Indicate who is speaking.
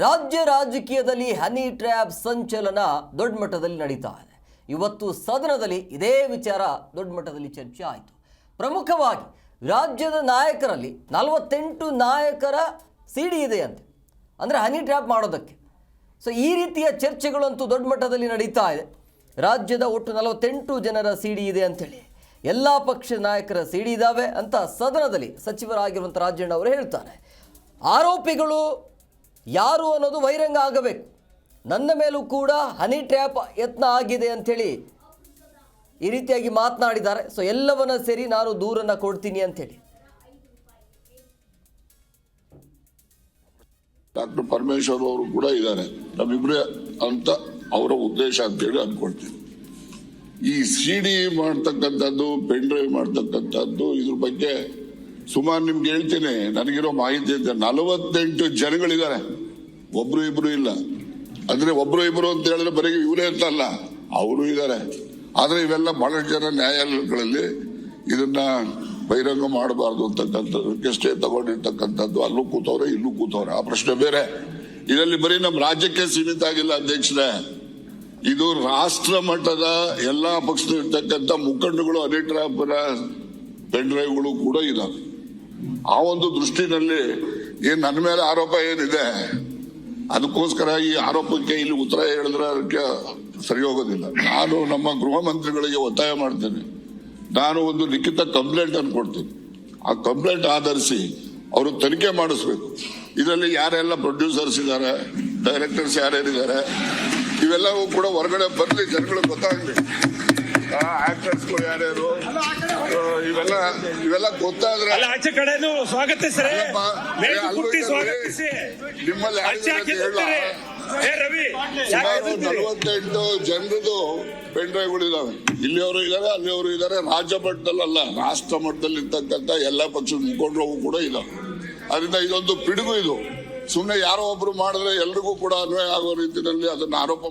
Speaker 1: ರಾಜ್ಯ ರಾಜಕೀಯದಲ್ಲಿ honey trap ಸಂಚಲನ ದೊಡ್ಡ ಮಟ್ಟದಲ್ಲಿ ನಡೀತಾ ಇದೆ. ಇವತ್ತು ಸದನದಲ್ಲಿ ಇದೇ ವಿಚಾರ ದೊಡ್ಡ ಮಟ್ಟದಲ್ಲಿ ಚರ್ಚೆ ಆಯಿತು. ಪ್ರಮುಖವಾಗಿ ರಾಜ್ಯದ ನಾಯಕರಲ್ಲಿ 48 ನಾಯಕರ ಸಿಡಿ ಇದೆ ಅಂತೆ, ಅಂದರೆ ಹನಿ ಟ್ರ್ಯಾಪ್ ಮಾಡೋದಕ್ಕೆ. ಸೊ ಈ ರೀತಿಯ ಚರ್ಚೆಗಳಂತೂ ದೊಡ್ಡ ಮಟ್ಟದಲ್ಲಿ ನಡೀತಾ ಇದೆ. ರಾಜ್ಯದ ಒಟ್ಟು 48 ಜನರ ಸಿಡಿ ಇದೆ ಅಂಥೇಳಿ, ಎಲ್ಲ ಪಕ್ಷದ ನಾಯಕರ ಸಿಡಿ ಇದ್ದಾವೆ ಅಂತ ಸದನದಲ್ಲಿ ಸಚಿವರಾಗಿರುವಂಥ ರಾಜಣ್ಣ ಅವರು ಹೇಳ್ತಾರೆ. ಆರೋಪಿಗಳು ಯಾರು ಅನ್ನೋದು ಬಹಿರಂಗ ಆಗಬೇಕು, ನನ್ನ ಮೇಲೂ ಕೂಡ ಹನಿ ಟ್ರ್ಯಾಪ್ ಯತ್ನ ಆಗಿದೆ ಅಂಥೇಳಿ ಈ ರೀತಿಯಾಗಿ ಮಾತನಾಡಿದ್ದಾರೆ. ಸೊ ಎಲ್ಲವನ್ನ ಸೇರಿ ನಾನು ದೂರನ್ನು ಕೊಡ್ತೀನಿ ಅಂಥೇಳಿ.
Speaker 2: ಡಾಕ್ಟರ್ ಪರಮೇಶ್ವರ್ ಅವರು ಕೂಡ ಇದ್ದಾರೆ, ನಮ್ಮಿಬ್ರೇ ಅಂತ ಅವರ ಉದ್ದೇಶ ಅಂತೇಳಿ ಅನ್ಕೊಳ್ತೀನಿ. ಈ ಸಿಡಿ ಮಾಡ್ತಕ್ಕಂಥದ್ದು, ಪೆನ್ ಡ್ರೈವ್ ಮಾಡ್ತಕ್ಕಂಥದ್ದು, ಇದ್ರ ಬಗ್ಗೆ ಸುಮಾರು ನಿಮ್ಗೆ ಹೇಳ್ತೀನಿ. ನನಗಿರೋ ಮಾಹಿತಿ ಅಂತ 48 ಜನಗಳಿದ್ದಾರೆ, ಒಬ್ರು ಇಬ್ರು ಇಲ್ಲ. ಅಂದ್ರೆ ಒಬ್ರು ಇಬ್ರು ಅಂತ ಹೇಳಿದ್ರೆ ಬರೀ ಇವರೇ ಅಂತಲ್ಲ, ಅವರು ಇದ್ದಾರೆ. ಆದ್ರೆ ಇವೆಲ್ಲ ಬಹಳಷ್ಟು ಜನ ನ್ಯಾಯಾಲಯಗಳಲ್ಲಿ ಇದನ್ನ ಬಹಿರಂಗ ಮಾಡಬಾರ್ದು ಅಂತಕ್ಕಂಥದ್ದಕ್ಕೆ ಸ್ಟೇ ತಗೊಂಡಿರ್ತಕ್ಕಂಥದ್ದು. ಅಲ್ಲೂ ಕೂತವ್ರೆ, ಇಲ್ಲೂ ಕೂತವ್ರೆ, ಆ ಪ್ರಶ್ನೆ ಬೇರೆ. ಇದರಲ್ಲಿ ಬರೀ ನಮ್ಮ ರಾಜ್ಯಕ್ಕೆ ಸೀಮಿತ ಆಗಿಲ್ಲ ಅಧ್ಯಕ್ಷರೇ, ಇದು ರಾಷ್ಟ್ರ ಮಟ್ಟದ ಎಲ್ಲಾ ಪಕ್ಷದಲ್ಲಿರ್ತಕ್ಕಂಥ ಮುಖಂಡಗಳು ಹನಿ ಟ್ರ್ಯಾಪ್ನ ಪೆನ್ ಡ್ರೈವ್ಗಳು ಕೂಡ ಇದಾವೆ. ಆ ಒಂದು ದೃಷ್ಟಿನಲ್ಲಿ ಏನ್ ನನ್ನ ಮೇಲೆ ಆರೋಪ ಏನಿದೆ, ಅದಕ್ಕೋಸ್ಕರ ಈ ಆರೋಪಕ್ಕೆ ಇಲ್ಲಿ ಉತ್ತರ ಹೇಳಿದ್ರೆ ಅದಕ್ಕೆ ಸರಿ ಹೋಗೋದಿಲ್ಲ. ನಾನು ನಮ್ಮ ಗೃಹ ಮಂತ್ರಿಗಳಿಗೆ ಒತ್ತಾಯ ಮಾಡ್ತೇನೆ, ನಾನು ಒಂದು ಲಿಖಿತ ಕಂಪ್ಲೇಂಟ್ ಅನ್ನು ಕೊಡ್ತೀನಿ. ಆ ಕಂಪ್ಲೇಂಟ್ ಆಧರಿಸಿ ಅವರು ತನಿಖೆ ಮಾಡಿಸ್ಬೇಕು. ಇದರಲ್ಲಿ ಯಾರೆಲ್ಲ ಪ್ರೊಡ್ಯೂಸರ್ಸ್ ಇದ್ದಾರೆ, ಡೈರೆಕ್ಟರ್ಸ್ ಯಾರ್ಯಾರಿದ್ದಾರೆ, ಇವೆಲ್ಲವೂ ಕೂಡ ಹೊರಗಡೆ ಬರಲಿ, ಜನಗಳಿಗೆ ಗೊತ್ತಾಗ್ಲಿ. ಆಕ್ಟರ್ಸ್ಗಳು ಯಾರ್ಯಾರು, ಇವೆಲ್ಲ ಗೊತ್ತಾದ್ರೆ
Speaker 3: ಆಚೆ ಕಡೆನೂ ಸ್ವಾಗತಿಸ್ರೆ,
Speaker 2: ನಿಮ್ಮಲ್ಲಿ 48 ಜನರದು ಪೆನ್ ಡ್ರೈವ್ಗಳು ಇದಾವೆ. ಇಲ್ಲಿಯವರು ಇದ್ದಾರೆ, ಅಲ್ಲಿಯವರು ಇದ್ದಾರೆ. ರಾಜ್ಯ ಮಟ್ಟದಲ್ಲ, ರಾಷ್ಟ್ರ ಮಟ್ಟದಲ್ಲಿ ಇರ್ತಕ್ಕಂಥ ಎಲ್ಲಾ ಪಕ್ಷದ ಮುಖಂಡರು ಕೂಡ ಇದಾವೆ. ಅದರಿಂದ ಇದೊಂದು ಪಿಡುಗು. ಇದು ಸುಮ್ಮನೆ ಯಾರೋ ಒಬ್ರು ಮಾಡಿದ್ರೆ ಎಲ್ರಿಗೂ ಕೂಡ ಅನ್ವಯ ಆಗೋ ರೀತಿಯಲ್ಲಿ ಅದನ್ನ ಆರೋಪ